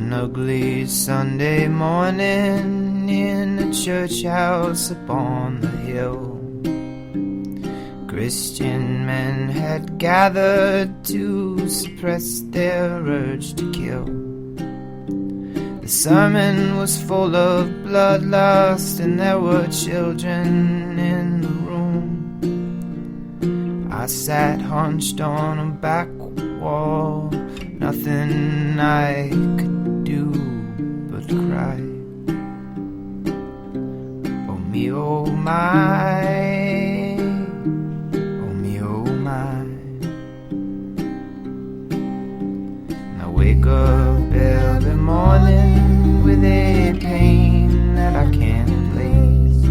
One ugly Sunday morning in a church house upon the hill, Christian men had gathered to suppress their urge to kill. The sermon was full of bloodlust and there were children in the room. I sat hunched on a back wall, nothing I could do but cry. Oh me, oh my, oh me, oh my. And I wake up every morning with a pain that I can't place.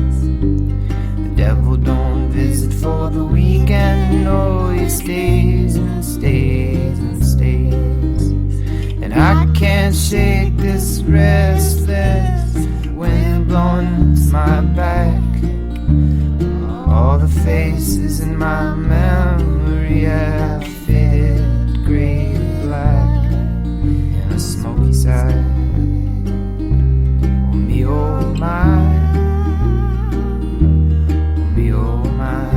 The devil don't visit for the weekend, oh he stays and stays and stays. And I can't shake this restless wind blowing to my back. All the faces in my memory have faded gray and black in a smoky side. Oh me, oh my, oh me, oh my.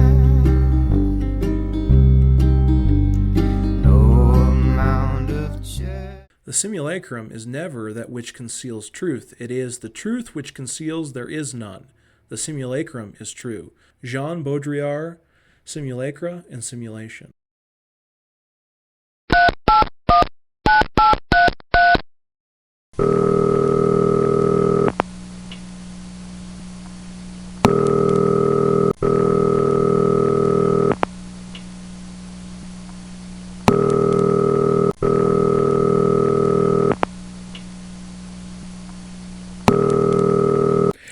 The simulacrum is never that which conceals truth. It is the truth which conceals there is none. The simulacrum is true. Jean Baudrillard, Simulacra and Simulation.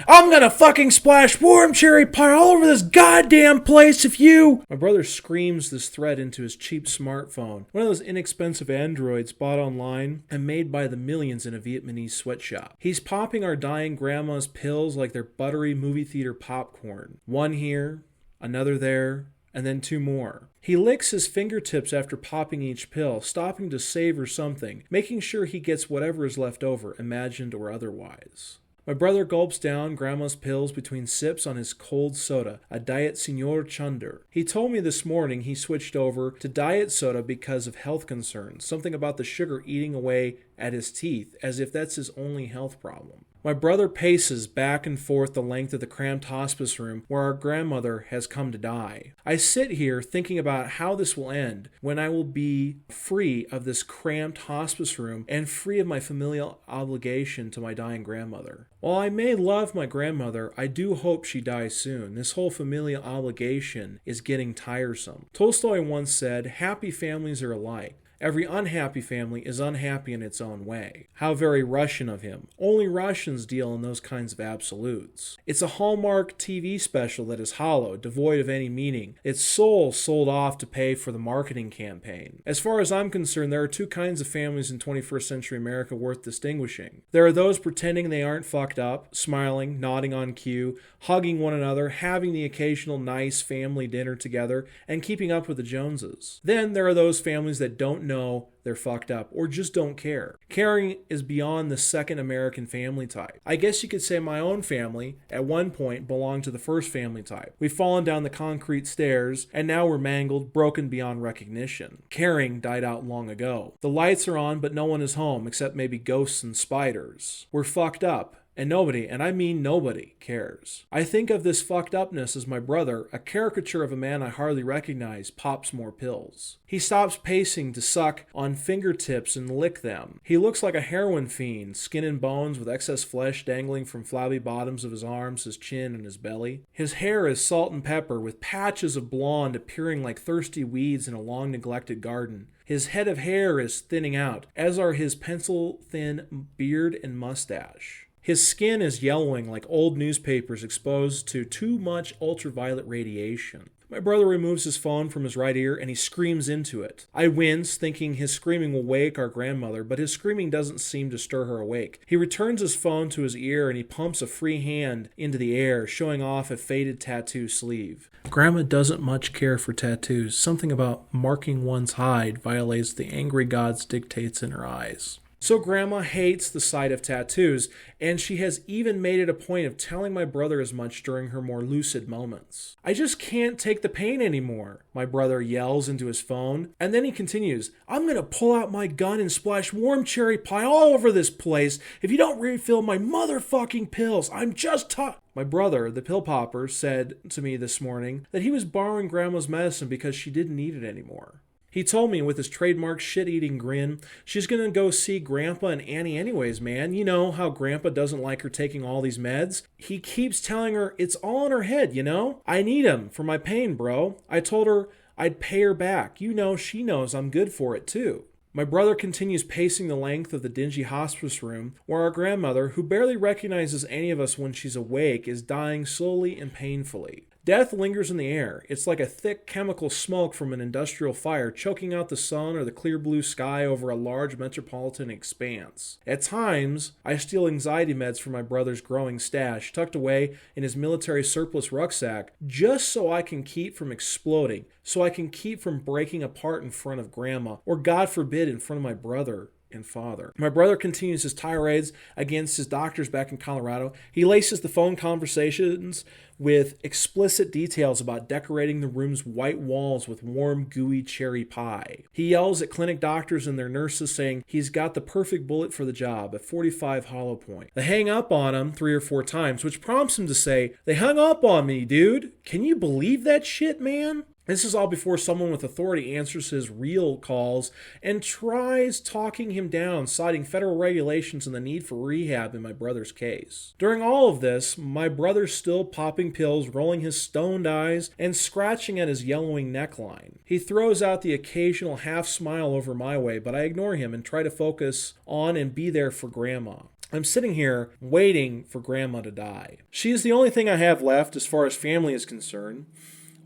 I'm gonna fucking splash warm cherry pie all over this goddamn place if you... My brother screams this threat into his cheap smartphone, one of those inexpensive androids bought online and made by the millions in a Vietnamese sweatshop. He's popping our dying grandma's pills like they're buttery movie theater popcorn. One here, another there, and then two more. He licks his fingertips after popping each pill, stopping to savor something, making sure he gets whatever is left over, imagined or otherwise. My brother gulps down Grandma's pills between sips on his cold soda, a Diet Senor Chunder. He told me this morning he switched over to diet soda because of health concerns, something about the sugar eating away at his teeth, as if that's his only health problem. My brother paces back and forth the length of the cramped hospice room where our grandmother has come to die. I sit here thinking about how this will end, when I will be free of this cramped hospice room and free of my familial obligation to my dying grandmother. While I may love my grandmother, I do hope she dies soon. This whole familial obligation is getting tiresome. Tolstoy once said, "Happy families are alike. Every unhappy family is unhappy in its own way." How very Russian of him. Only Russians deal in those kinds of absolutes. It's a Hallmark TV special that is hollow, devoid of any meaning. Its soul sold off to pay for the marketing campaign. As far as I'm concerned, there are two kinds of families in 21st century America worth distinguishing. There are those pretending they aren't fucked up, smiling, nodding on cue, hugging one another, having the occasional nice family dinner together, and keeping up with the Joneses. Then there are those families that don't know they're fucked up or just don't care. Caring is beyond the second American family type. I guess you could say my own family at one point belonged to the first family type. We've fallen down the concrete stairs and now we're mangled, broken beyond recognition. Caring died out long ago. The lights are on but no one is home except maybe ghosts and spiders. We're fucked up. And nobody, and I mean nobody, cares. I think of this fucked upness as my brother, a caricature of a man I hardly recognize, pops more pills. He stops pacing to suck on fingertips and lick them. He looks like a heroin fiend, skin and bones with excess flesh dangling from flabby bottoms of his arms, his chin, and his belly. His hair is salt and pepper, with patches of blonde appearing like thirsty weeds in a long-neglected garden. His head of hair is thinning out, as are his pencil-thin beard and mustache. His skin is yellowing like old newspapers exposed to too much ultraviolet radiation. My brother removes his phone from his right ear and he screams into it. I wince, thinking his screaming will wake our grandmother, but his screaming doesn't seem to stir her awake. He returns his phone to his ear and he pumps a free hand into the air, showing off a faded tattoo sleeve. Grandma doesn't much care for tattoos. Something about marking one's hide violates the angry god's dictates in her eyes. So Grandma hates the sight of tattoos, and she has even made it a point of telling my brother as much during her more lucid moments. I just can't take the pain anymore, my brother yells into his phone, and then he continues, I'm gonna pull out my gun and splash warm cherry pie all over this place if you don't refill my motherfucking pills. I'm just My brother, the pill popper, said to me this morning that he was borrowing Grandma's medicine because she didn't need it anymore. He told me with his trademark shit-eating grin, she's gonna go see Grandpa and Annie anyways, man. You know how Grandpa doesn't like her taking all these meds? He keeps telling her it's all in her head, you know? I need him for my pain, bro. I told her I'd pay her back. You know she knows I'm good for it, too. My brother continues pacing the length of the dingy hospice room where our grandmother, who barely recognizes any of us when she's awake, is dying slowly and painfully. Death lingers in the air. It's like a thick chemical smoke from an industrial fire choking out the sun or the clear blue sky over a large metropolitan expanse. At times, I steal anxiety meds from my brother's growing stash, tucked away in his military surplus rucksack, just so I can keep from exploding, so I can keep from breaking apart in front of Grandma, or God forbid, in front of my brother and father. My brother continues his tirades against his doctors back in Colorado. He laces the phone conversations with explicit details about decorating the room's white walls with warm, gooey cherry pie. He yells at clinic doctors and their nurses saying he's got the perfect bullet for the job, a .45 hollow point. They hang up on him 3 or 4 times, which prompts him to say, "They hung up on me, dude. Can you believe that shit, man?" This is all before someone with authority answers his real calls and tries talking him down, citing federal regulations and the need for rehab in my brother's case. During all of this, my brother's still popping pills, rolling his stoned eyes, and scratching at his yellowing neckline. He throws out the occasional half smile over my way, but I ignore him and try to focus on and be there for Grandma. I'm sitting here waiting for Grandma to die. She is the only thing I have left as far as family is concerned.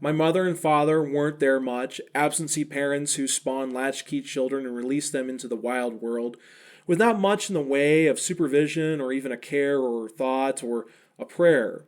My mother and father weren't there much, absentee parents who spawned latchkey children and released them into the wild world, with not much in the way of supervision or even a care or thought or a prayer.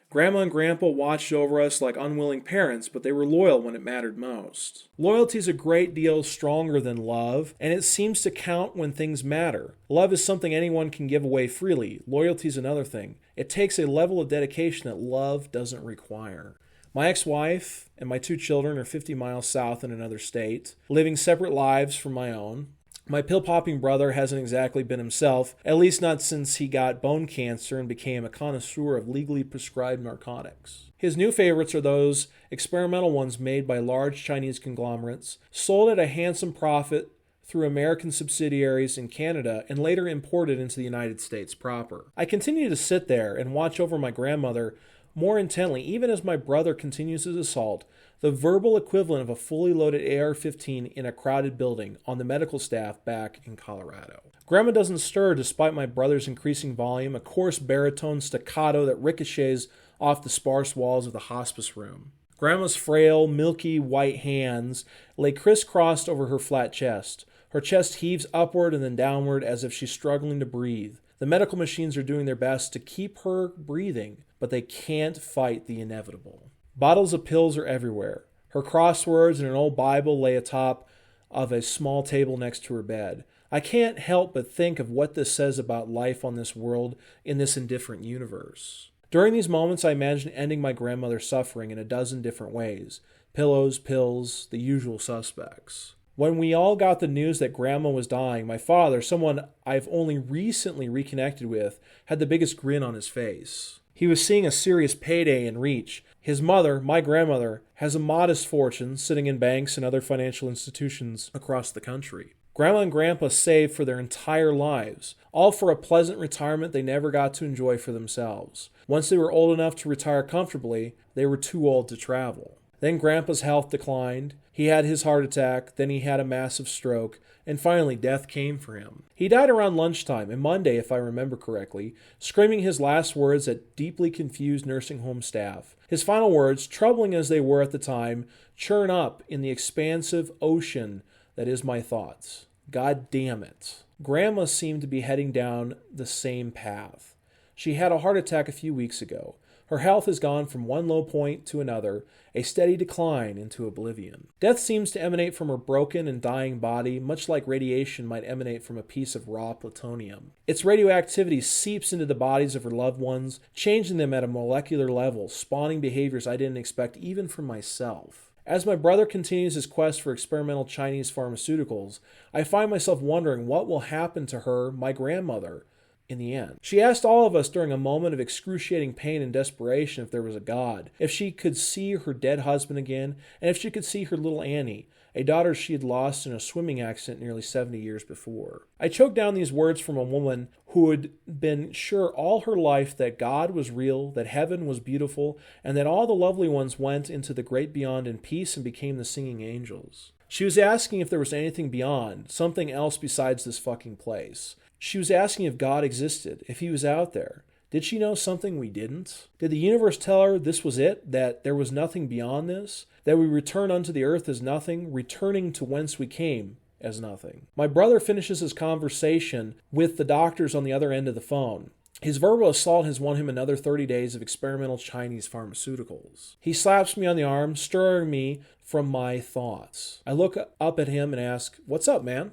Grandma and Grandpa watched over us like unwilling parents, but they were loyal when it mattered most. Loyalty is a great deal stronger than love, and it seems to count when things matter. Love is something anyone can give away freely. Loyalty is another thing. It takes a level of dedication that love doesn't require. My ex-wife and my 2 children are 50 miles south in another state, living separate lives from my own. My pill-popping brother hasn't exactly been himself, at least not since he got bone cancer and became a connoisseur of legally prescribed narcotics. His new favorites are those experimental ones made by large Chinese conglomerates, sold at a handsome profit through American subsidiaries in Canada and later imported into the United States proper. I continue to sit there and watch over my grandmother more intently, even as my brother continues his assault, the verbal equivalent of a fully loaded AR-15 in a crowded building, on the medical staff back in Colorado. Grandma doesn't stir despite my brother's increasing volume, a coarse baritone staccato that ricochets off the sparse walls of the hospice room. Grandma's frail, milky white hands lay crisscrossed over her flat chest. Her chest heaves upward and then downward as if she's struggling to breathe. The medical machines are doing their best to keep her breathing, but they can't fight the inevitable. Bottles of pills are everywhere. Her crosswords and an old Bible lay atop of a small table next to her bed. I can't help but think of what this says about life on this world in this indifferent universe. During these moments, I imagine ending my grandmother's suffering in a dozen different ways. Pillows, pills, the usual suspects. When we all got the news that Grandma was dying, my father, someone I've only recently reconnected with, had the biggest grin on his face. He was seeing a serious payday in reach. His mother, my grandmother, has a modest fortune sitting in banks and other financial institutions across the country. Grandma and Grandpa saved for their entire lives, all for a pleasant retirement they never got to enjoy for themselves. Once they were old enough to retire comfortably, they were too old to travel. Then Grandpa's health declined. He had his heart attack, then he had a massive stroke, and finally death came for him. He died around lunchtime, and Monday, if I remember correctly, screaming his last words at deeply confused nursing home staff. His final words, troubling as they were at the time, churn up in the expansive ocean that is my thoughts. God damn it. Grandma seemed to be heading down the same path. She had a heart attack a few weeks ago. Her health has gone from one low point to another, a steady decline into oblivion. Death seems to emanate from her broken and dying body, much like radiation might emanate from a piece of raw plutonium. Its radioactivity seeps into the bodies of her loved ones, changing them at a molecular level, spawning behaviors I didn't expect even from myself. As my brother continues his quest for experimental Chinese pharmaceuticals, I find myself wondering what will happen to her, my grandmother, in the end. She asked all of us during a moment of excruciating pain and desperation if there was a God, if she could see her dead husband again, and if she could see her little Annie, a daughter she had lost in a swimming accident nearly 70 years before. I choked down these words from a woman who had been sure all her life that God was real, that heaven was beautiful, and that all the lovely ones went into the great beyond in peace and became the singing angels. She was asking if there was anything beyond, something else besides this fucking place. She was asking if God existed, if he was out there. Did she know something we didn't? Did the universe tell her this was it, that there was nothing beyond this? That we return unto the earth as nothing, returning to whence we came as nothing? My brother finishes his conversation with the doctors on the other end of the phone. His verbal assault has won him another 30 days of experimental Chinese pharmaceuticals. He slaps me on the arm, stirring me from my thoughts. I look up at him and ask, "What's up, man?"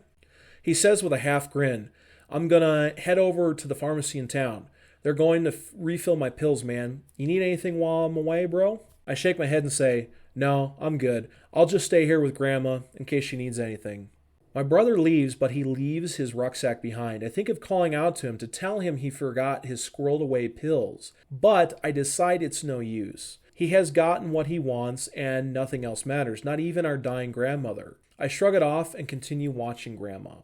He says with a half grin, "I'm gonna head over to the pharmacy in town. They're going to refill my pills, man. You need anything while I'm away, bro?" I shake my head and say, "No, I'm good. I'll just stay here with Grandma in case she needs anything." My brother leaves, but he leaves his rucksack behind. I think of calling out to him to tell him he forgot his squirreled away pills, but I decide it's no use. He has gotten what he wants and nothing else matters, not even our dying grandmother. I shrug it off and continue watching Grandma.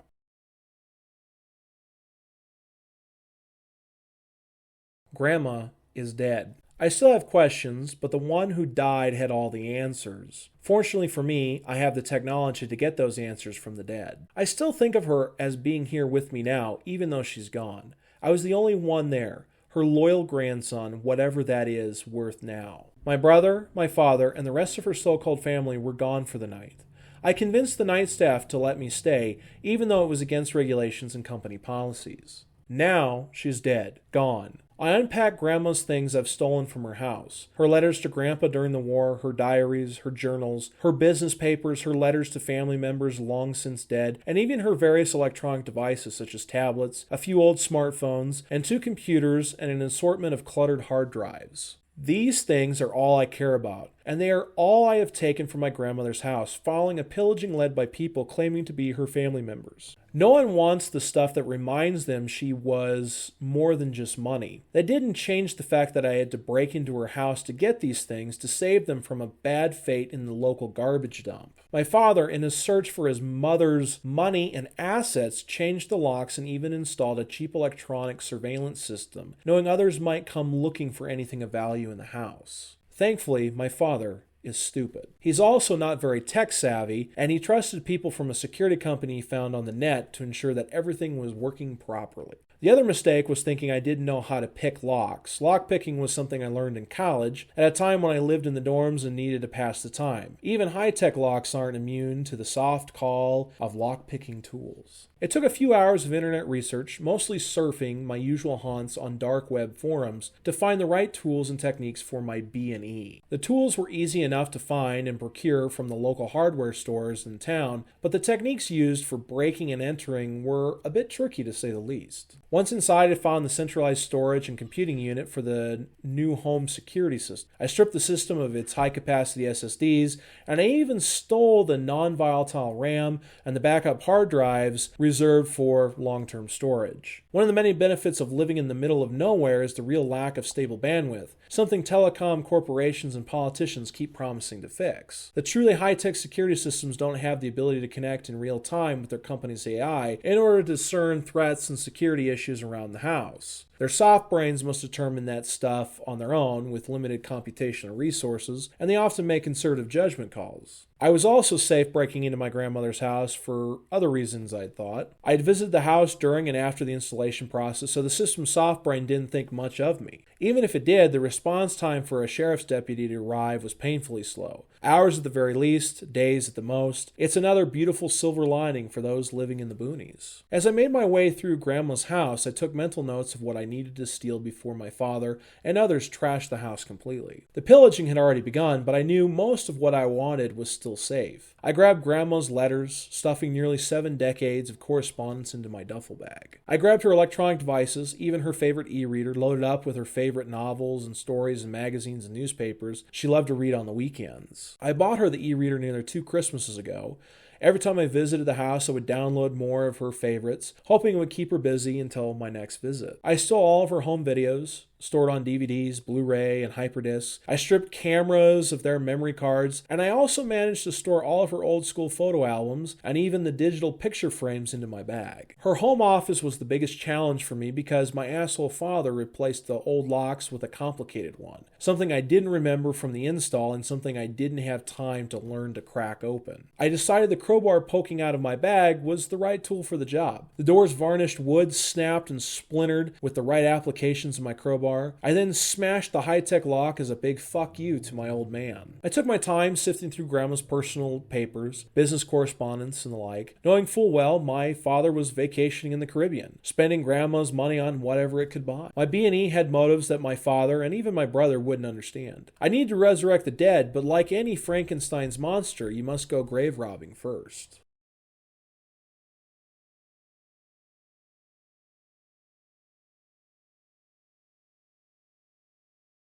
Grandma is dead. I still have questions, but the one who died had all the answers. Fortunately for me, I have the technology to get those answers from the dead. I still think of her as being here with me now, even though she's gone. I was the only one there, her loyal grandson, whatever that is worth now. My brother, my father, and the rest of her so-called family were gone for the night. I convinced the night staff to let me stay, even though it was against regulations and company policies. Now she's dead, gone. I unpack Grandma's things I've stolen from her house. Her letters to Grandpa during the war, her diaries, her journals, her business papers, her letters to family members long since dead, and even her various electronic devices such as tablets, a few old smartphones, and 2 computers and an assortment of cluttered hard drives. These things are all I care about, and they are all I have taken from my grandmother's house, following a pillaging led by people claiming to be her family members. No one wants the stuff that reminds them she was more than just money. That didn't change the fact that I had to break into her house to get these things to save them from a bad fate in the local garbage dump. My father, in his search for his mother's money and assets, changed the locks and even installed a cheap electronic surveillance system, knowing others might come looking for anything of value in the house. Thankfully, my father is stupid. He's also not very tech-savvy, and he trusted people from a security company he found on the net to ensure that everything was working properly. The other mistake was thinking I didn't know how to pick locks. Lockpicking was something I learned in college, at a time when I lived in the dorms and needed to pass the time. Even high-tech locks aren't immune to the soft call of lockpicking tools. It took a few hours of internet research, mostly surfing my usual haunts on dark web forums, to find the right tools and techniques for my B&E. The tools were easy enough to find and procure from the local hardware stores in town, but the techniques used for breaking and entering were a bit tricky to say the least. Once inside, I found the centralized storage and computing unit for the new home security system. I stripped the system of its high-capacity SSDs, and I even stole the non-volatile RAM and the backup hard drives reserved for long-term storage. One of the many benefits of living in the middle of nowhere is the real lack of stable bandwidth, something telecom corporations and politicians keep promising to fix. The truly high-tech security systems don't have the ability to connect in real time with their company's AI in order to discern threats and security issues around the house. Their soft brains must determine that stuff on their own with limited computational resources, and they often make conservative judgment calls. I was also safe breaking into my grandmother's house for other reasons, I'd thought. I'd visited the house during and after the installation process, so the system soft brain didn't think much of me. Even if it did, the response time for a sheriff's deputy to arrive was painfully slow. Hours at the very least, days at the most. It's another beautiful silver lining for those living in the boonies. As I made my way through Grandma's house, I took mental notes of what I needed to steal before my father and others trashed the house completely. The pillaging had already begun, but I knew most of what I wanted was still safe. I grabbed Grandma's letters, stuffing nearly 7 decades of correspondence into my duffel bag. I grabbed her electronic devices, even her favorite e-reader, loaded up with her favorite novels and stories and magazines and newspapers she loved to read on the weekends. I bought her the e-reader nearly 2 Christmases ago. Every time I visited the house, I would download more of her favorites, hoping it would keep her busy until my next visit. I stole all of her home videos, stored on DVDs, Blu-ray, and hyperdiscs. I stripped cameras of their memory cards, and I also managed to store all of her old-school photo albums and even the digital picture frames into my bag. Her home office was the biggest challenge for me because my asshole father replaced the old locks with a complicated one, something I didn't remember from the install and something I didn't have time to learn to crack open. I decided the crowbar poking out of my bag was the right tool for the job. The door's varnished wood snapped and splintered with the right applications of my crowbar. I then smashed the high-tech lock as a big fuck you to my old man. I took my time sifting through Grandma's personal papers, business correspondence, and the like, knowing full well my father was vacationing in the Caribbean, spending Grandma's money on whatever it could buy. My B&E had motives that my father and even my brother wouldn't understand. I needed to resurrect the dead, but like any Frankenstein's monster, you must go grave robbing first.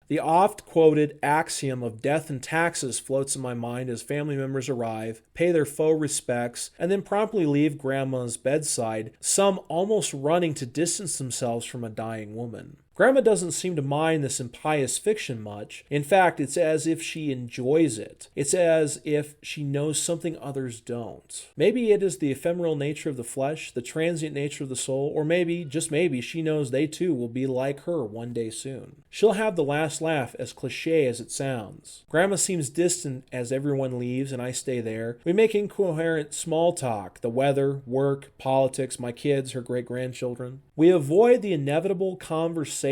The oft-quoted axiom of death and taxes floats in my mind as family members arrive, pay their faux respects, and then promptly leave Grandma's bedside, some almost running to distance themselves from a dying woman. Grandma doesn't seem to mind this impious fiction much. In fact, it's as if she enjoys it. It's as if she knows something others don't. Maybe it is the ephemeral nature of the flesh, the transient nature of the soul, or maybe, just maybe, she knows they too will be like her one day soon. She'll have the last laugh, as cliche as it sounds. Grandma seems distant as everyone leaves and I stay there. We make incoherent small talk, the weather, work, politics, my kids, her great-grandchildren. We avoid the inevitable conversation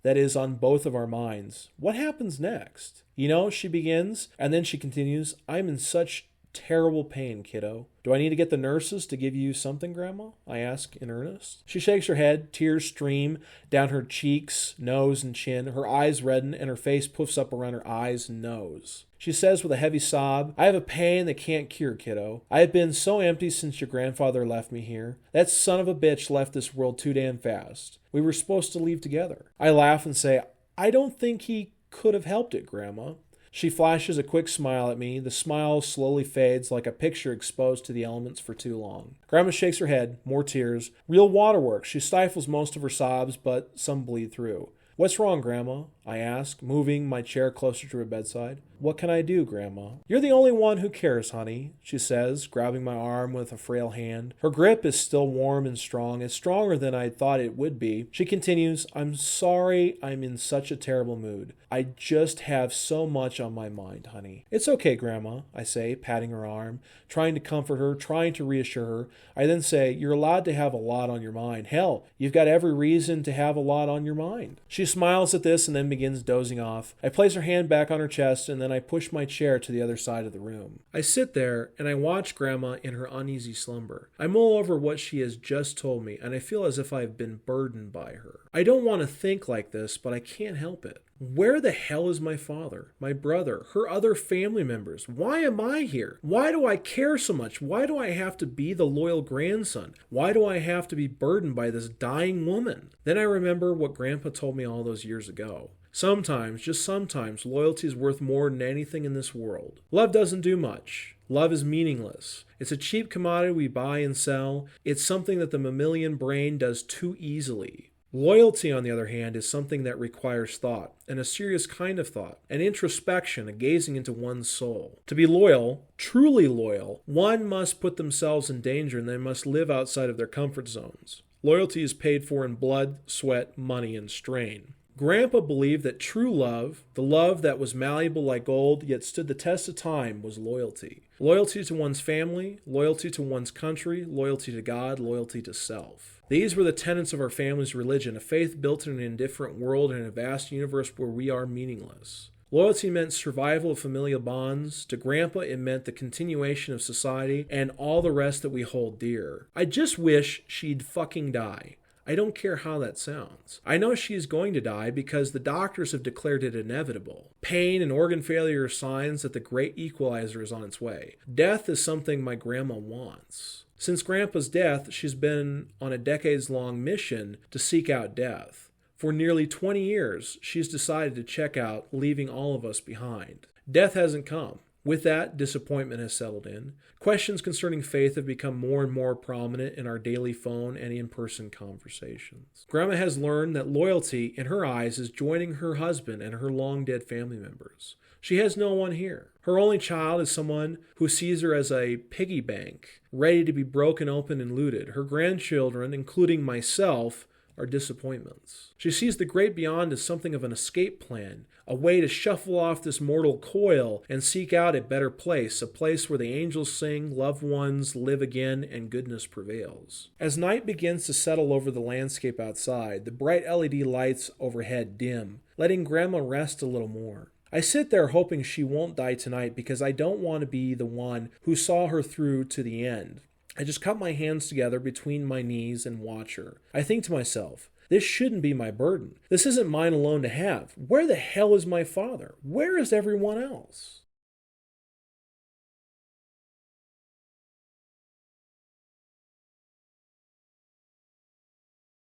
that is on both of our minds. What happens next? You know, she begins, and then she continues, I'm in such terrible pain, kiddo. Do I need to get the nurses to give you something, Grandma? I ask in earnest. She shakes her head, tears stream down her cheeks, nose, and chin. Her eyes redden, and her face puffs up around her eyes and nose. She says with a heavy sob, I have a pain that can't cure, kiddo. I have been so empty since your grandfather left me here. That son of a bitch left this world too damn fast. We were supposed to leave together. I laugh and say, I don't think he could have helped it, Grandma. She flashes a quick smile at me. The smile slowly fades like a picture exposed to the elements for too long. Grandma shakes her head. More tears. Real waterworks. She stifles most of her sobs, but some bleed through. What's wrong, Grandma? I ask, moving my chair closer to her bedside. What can I do, Grandma? You're the only one who cares, honey, she says, grabbing my arm with a frail hand. Her grip is still warm and strong. It's stronger than I thought it would be. She continues, I'm sorry I'm in such a terrible mood. I just have so much on my mind, honey. It's okay, Grandma, I say, patting her arm, trying to comfort her, trying to reassure her. I then say, you're allowed to have a lot on your mind. Hell, you've got every reason to have a lot on your mind. She smiles at this and then begins dozing off. I place her hand back on her chest and then I push my chair to the other side of the room. I sit there and I watch Grandma in her uneasy slumber. I mull over what she has just told me and I feel as if I have been burdened by her. I don't want to think like this, but I can't help it. Where the hell is my father, my brother, her other family members? Why am I here? Why do I care so much? Why do I have to be the loyal grandson? Why do I have to be burdened by this dying woman? Then I remember what Grandpa told me all those years ago. Sometimes, just sometimes, loyalty is worth more than anything in this world. Love doesn't do much. Love is meaningless. It's a cheap commodity we buy and sell. It's something that the mammalian brain does too easily. Loyalty, on the other hand, is something that requires thought, and a serious kind of thought, an introspection, a gazing into one's soul. To be loyal, truly loyal, one must put themselves in danger and they must live outside of their comfort zones. Loyalty is paid for in blood, sweat, money, and strain. Grandpa believed that true love, the love that was malleable like gold yet stood the test of time, was loyalty. Loyalty to one's family, loyalty to one's country, loyalty to God, loyalty to self. These were the tenets of our family's religion, a faith built in an indifferent world and in a vast universe where we are meaningless. Loyalty meant survival of familial bonds. To Grandpa, it meant the continuation of society and all the rest that we hold dear. I just wish she'd fucking die. I don't care how that sounds. I know she's going to die because the doctors have declared it inevitable. Pain and organ failure are signs that the great equalizer is on its way. Death is something my grandma wants. Since Grandpa's death, she's been on a decades-long mission to seek out death. For nearly 20 years, she's decided to check out, leaving all of us behind. Death hasn't come. With that, disappointment has settled in. Questions concerning faith have become more and more prominent in our daily phone and in-person conversations. Grandma has learned that loyalty, in her eyes, is joining her husband and her long-dead family members. She has no one here. Her only child is someone who sees her as a piggy bank, ready to be broken open and looted. Her grandchildren, including myself, are disappointments. She sees the great beyond as something of an escape plan, a way to shuffle off this mortal coil and seek out a better place, a place where the angels sing, loved ones live again, and goodness prevails. As night begins to settle over the landscape outside, the bright LED lights overhead dim, letting Grandma rest a little more. I sit there hoping she won't die tonight because I don't want to be the one who saw her through to the end. I just cup my hands together between my knees and watch her. I think to myself, this shouldn't be my burden. This isn't mine alone to have. Where the hell is my father? Where is everyone else?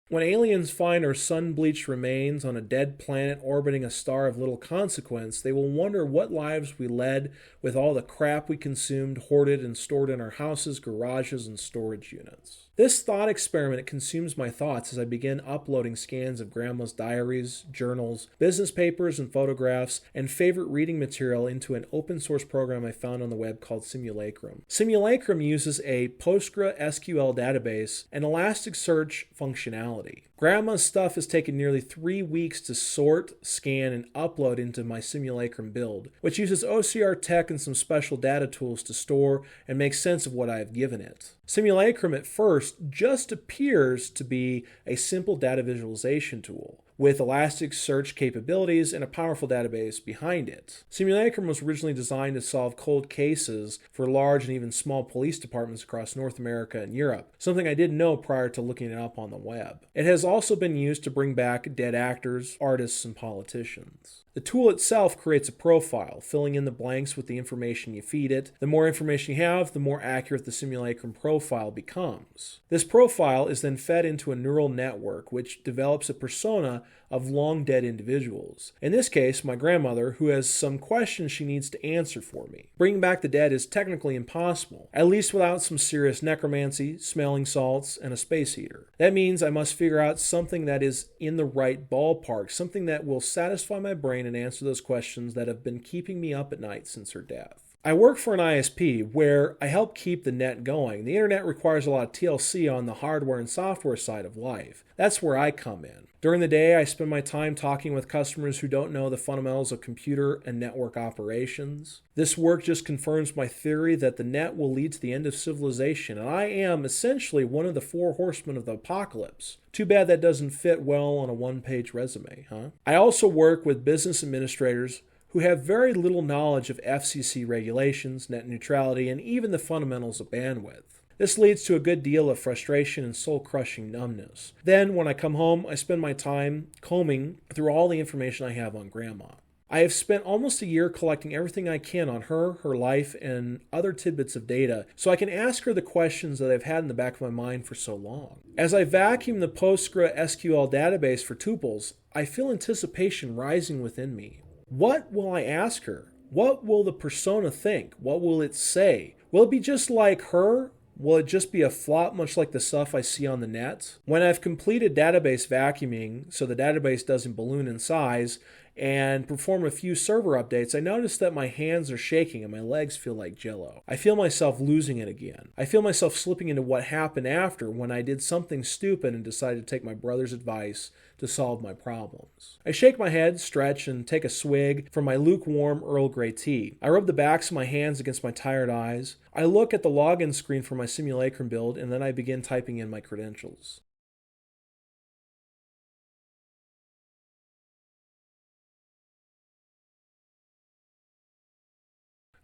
When aliens find our sun-bleached remains on a dead planet orbiting a star of little consequence, they will wonder what lives we led with all the crap we consumed, hoarded, and stored in our houses, garages, and storage units. This thought experiment consumes my thoughts as I begin uploading scans of Grandma's diaries, journals, business papers, and photographs, and favorite reading material into an open-source program I found on the web called Simulacrum. Simulacrum uses a PostgreSQL database and Elasticsearch functionality. Grandma's stuff has taken nearly 3 weeks to sort, scan, and upload into my Simulacrum build, which uses OCR tech and some special data tools to store and make sense of what I have given it. Simulacrum at first just appears to be a simple data visualization tool with Elasticsearch capabilities and a powerful database behind it. Simulacrum was originally designed to solve cold cases for large and even small police departments across North America and Europe, something I didn't know prior to looking it up on the web. It has also been used to bring back dead actors, artists, and politicians. The tool itself creates a profile, filling in the blanks with the information you feed it. The more information you have, the more accurate the Simulacrum profile becomes. This profile is then fed into a neural network, which develops a persona of long-dead individuals. In this case, my grandmother, who has some questions she needs to answer for me. Bringing back the dead is technically impossible, at least without some serious necromancy, smelling salts, and a space heater. That means I must figure out something that is in the right ballpark, something that will satisfy my brain and answer those questions that have been keeping me up at night since her death. I work for an ISP where I help keep the net going. The internet requires a lot of TLC on the hardware and software side of life. That's where I come in. During the day, I spend my time talking with customers who don't know the fundamentals of computer and network operations. This work just confirms my theory that the net will lead to the end of civilization, and I am essentially one of the 4 horsemen of the apocalypse. Too bad that doesn't fit well on a one-page resume, huh? I also work with business administrators who have very little knowledge of FCC regulations, net neutrality, and even the fundamentals of bandwidth. This leads to a good deal of frustration and soul-crushing numbness. Then, when I come home, I spend my time combing through all the information I have on Grandma. I have spent almost a year collecting everything I can on her, her life, and other tidbits of data, so I can ask her the questions that I've had in the back of my mind for so long. As I vacuum the PostgreSQL database for tuples, I feel anticipation rising within me. What will I ask her? What will the persona think? What will it say? Will it be just like her? Will it just be a flop much like the stuff I see on the net? When I've completed database vacuuming so the database doesn't balloon in size and perform a few server updates, I notice that my hands are shaking and my legs feel like jello. I feel myself losing it again. I feel myself slipping into what happened after when I did something stupid and decided to take my brother's advice to solve my problems. I shake my head, stretch, and take a swig from my lukewarm Earl Grey tea. I rub the backs of my hands against my tired eyes. I look at the login screen for my simulacrum build, and then I begin typing in my credentials.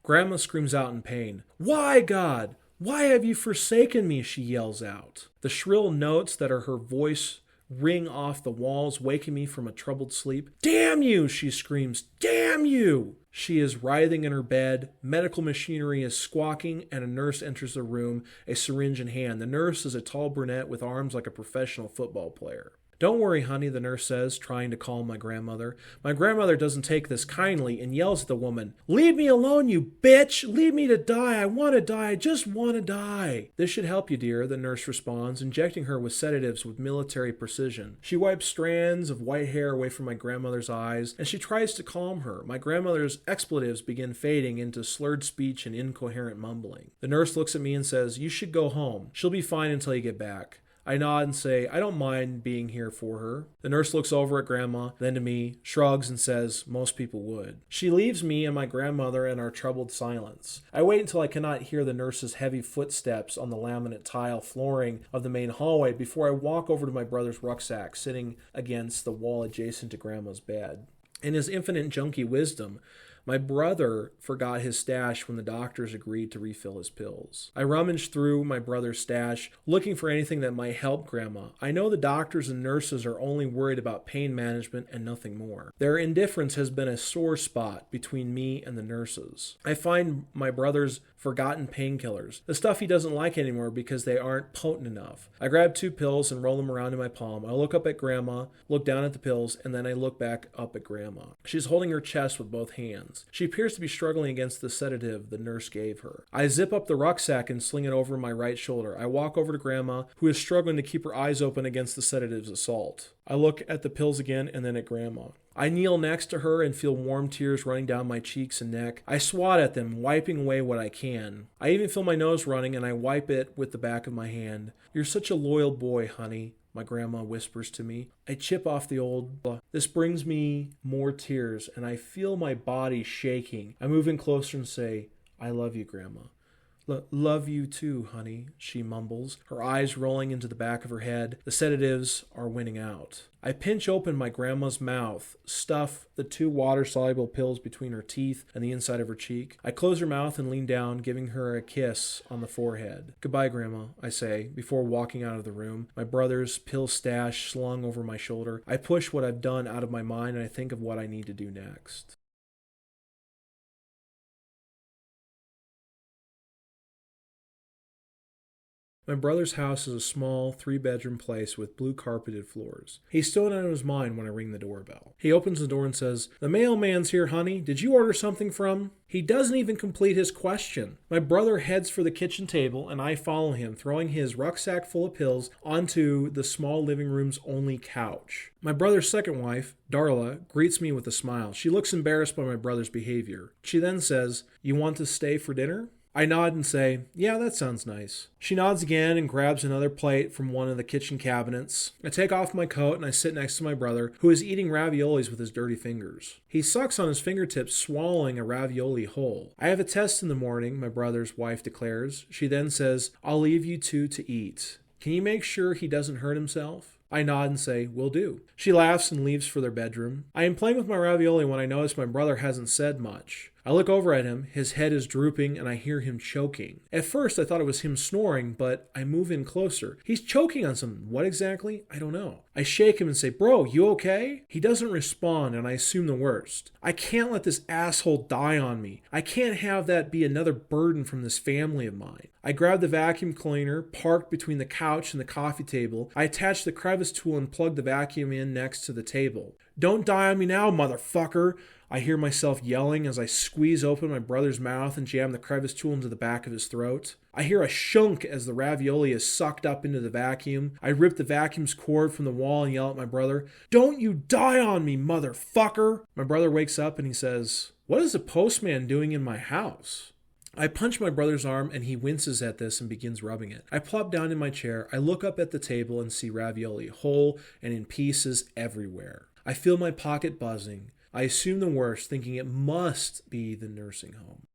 Grandma screams out in pain. "Why, God? Why have you forsaken me?" she yells out. The shrill notes that are her voice ring off the walls, waking me from a troubled sleep. "Damn you!" she screams. "Damn you!" She is writhing in her bed. Medical machinery is squawking, and a nurse enters the room, a syringe in hand. The nurse is a tall brunette with arms like a professional football player. "Don't worry, honey," the nurse says, trying to calm my grandmother. My grandmother doesn't take this kindly and yells at the woman, "Leave me alone, you bitch! Leave me to die! I want to die! I just want to die!" "This should help you, dear," the nurse responds, injecting her with sedatives with military precision. She wipes strands of white hair away from my grandmother's eyes, and she tries to calm her. My grandmother's expletives begin fading into slurred speech and incoherent mumbling. The nurse looks at me and says, "You should go home. She'll be fine until you get back." I nod and say, "I don't mind being here for her." The nurse looks over at Grandma, then to me, shrugs and says, "Most people would." She leaves me and my grandmother in our troubled silence. I wait until I cannot hear the nurse's heavy footsteps on the laminate tile flooring of the main hallway before I walk over to my brother's rucksack sitting against the wall adjacent to Grandma's bed. In his infinite junkie wisdom, my brother forgot his stash when the doctors agreed to refill his pills. I rummaged through my brother's stash, looking for anything that might help Grandma. I know the doctors and nurses are only worried about pain management and nothing more. Their indifference has been a sore spot between me and the nurses. I find my brother's forgotten painkillers, the stuff he doesn't like anymore because they aren't potent enough. I grab 2 pills and roll them around in my palm. I look up at Grandma, look down at the pills, and then I look back up at Grandma. She's holding her chest with both hands. She appears to be struggling against the sedative the nurse gave her. I zip up the rucksack and sling it over my right shoulder. I walk over to Grandma, who is struggling to keep her eyes open against the sedative's assault. I look at the pills again and then at Grandma. I kneel next to her and feel warm tears running down my cheeks and neck. I swat at them, wiping away what I can. I even feel my nose running, and I wipe it with the back of my hand. "You're such a loyal boy, honey," my grandma whispers to me. I chip off the old blah. This brings me more tears, and I feel my body shaking. I move in closer and say, "I love you, Grandma." "Love you too, honey," she mumbles, her eyes rolling into the back of her head. The sedatives are winning out. I pinch open my grandma's mouth, stuff the 2 water-soluble pills between her teeth and the inside of her cheek. I close her mouth and lean down, giving her a kiss on the forehead. "Goodbye, Grandma," I say, before walking out of the room, my brother's pill stash slung over my shoulder. I push what I've done out of my mind, and I think of what I need to do next. My brother's house is a small 3-bedroom place with blue carpeted floors. He's still not on his mind when I ring the doorbell. He opens the door and says, "The mailman's here, honey. Did you order something from?" He doesn't even complete his question. My brother heads for the kitchen table, and I follow him, throwing his rucksack full of pills onto the small living room's only couch. My brother's second wife, Darla, greets me with a smile. She looks embarrassed by my brother's behavior. She then says, "You want to stay for dinner?" I nod and say, "Yeah, that sounds nice." She nods again and grabs another plate from one of the kitchen cabinets. I take off my coat and I sit next to my brother, who is eating raviolis with his dirty fingers. He sucks on his fingertips, swallowing a ravioli whole. "I have a test in the morning," my brother's wife declares. She then says, "I'll leave you 2 to eat. Can you make sure he doesn't hurt himself?" I nod and say, "Will do." She laughs and leaves for their bedroom. I am playing with my ravioli when I notice my brother hasn't said much. I look over at him, his head is drooping, and I hear him choking. At first, I thought it was him snoring, but I move in closer. He's choking on something. What exactly? I don't know. I shake him and say, "Bro, you okay?" He doesn't respond, and I assume the worst. I can't let this asshole die on me. I can't have that be another burden from this family of mine. I grab the vacuum cleaner, parked between the couch and the coffee table. I attach the crevice tool and plug the vacuum in next to the table. "Don't die on me now, motherfucker!" I hear myself yelling as I squeeze open my brother's mouth and jam the crevice tool into the back of his throat. I hear a shunk as the ravioli is sucked up into the vacuum. I rip the vacuum's cord from the wall and yell at my brother, "Don't you die on me, motherfucker!" My brother wakes up and he says, "What is the postman doing in my house?" I punch my brother's arm and he winces at this and begins rubbing it. I plop down in my chair. I look up at the table and see ravioli, whole and in pieces everywhere. I feel my pocket buzzing. I assume the worst, thinking it must be the nursing home.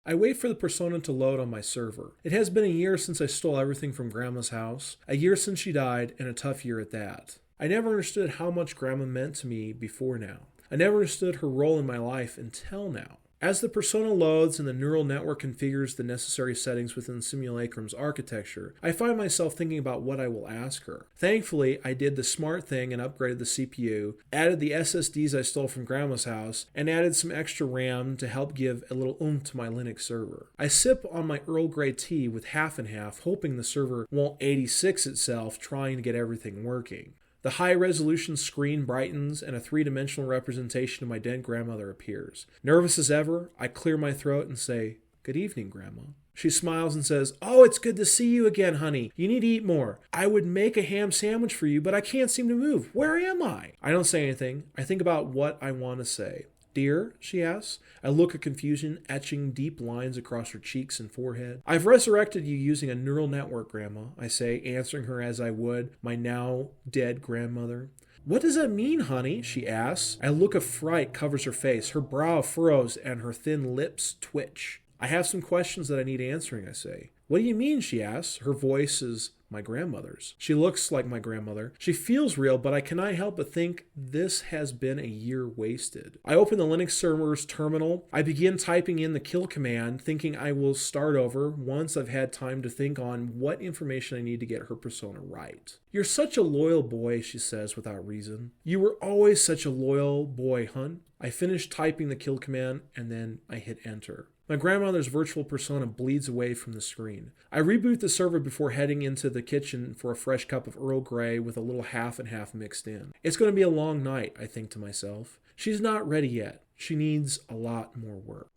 I wait for the persona to load on my server. It has been a year since I stole everything from Grandma's house, a year since she died, and a tough year at that. I never understood how much Grandma meant to me before now. I never understood her role in my life until now. As the persona loads and the neural network configures the necessary settings within Simulacrum's architecture, I find myself thinking about what I will ask her. Thankfully, I did the smart thing and upgraded the CPU, added the SSDs I stole from Grandma's house, and added some extra RAM to help give a little oomph to my Linux server. I sip on my Earl Grey tea with half and half, hoping the server won't 86 itself trying to get everything working. The high-resolution screen brightens, and a three-dimensional representation of my dead grandmother appears. Nervous as ever, I clear my throat and say, "Good evening, Grandma." She smiles and says, "Oh, it's good to see you again, honey. You need to eat more. I would make a ham sandwich for you, but I can't seem to move. Where am I?" I don't say anything. I think about what I want to say. "Dear?" she asks. A look of confusion etching deep lines across her cheeks and forehead. "I've resurrected you using a neural network, Grandma," I say, answering her as I would my now dead grandmother. "What does that mean, honey?" she asks. A look of fright covers her face. Her brow furrows and her thin lips twitch. "I have some questions that I need answering," I say. "What do you mean?" she asks. Her voice is my grandmother's. She looks like my grandmother. She feels real, but I cannot help but think this has been a year wasted. I open the Linux server's terminal. I begin typing in the kill command, thinking I will start over once I've had time to think on what information I need to get her persona right. "You're such a loyal boy," she says without reason. "You were always such a loyal boy, hun." I finish typing the kill command, and then I hit enter. My grandmother's virtual persona bleeds away from the screen. I reboot the server before heading into the kitchen for a fresh cup of Earl Grey with a little half and half mixed in. It's going to be a long night, I think to myself. She's not ready yet. She needs a lot more work.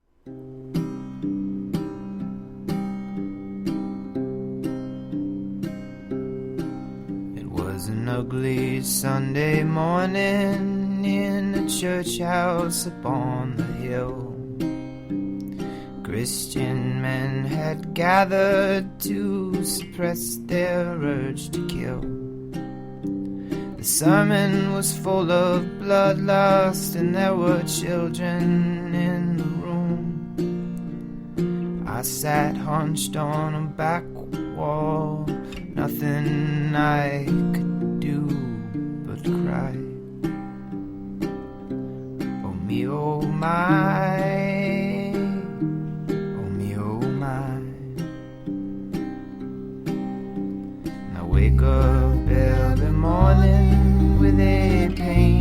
It was an ugly Sunday morning in a church house upon the hill. Christian men had gathered to suppress their urge to kill. The sermon was full of bloodlust, and there were children in the room. I sat hunched on a back wall, nothing I could do but cry. Oh me, oh my, wake up every morning with a pain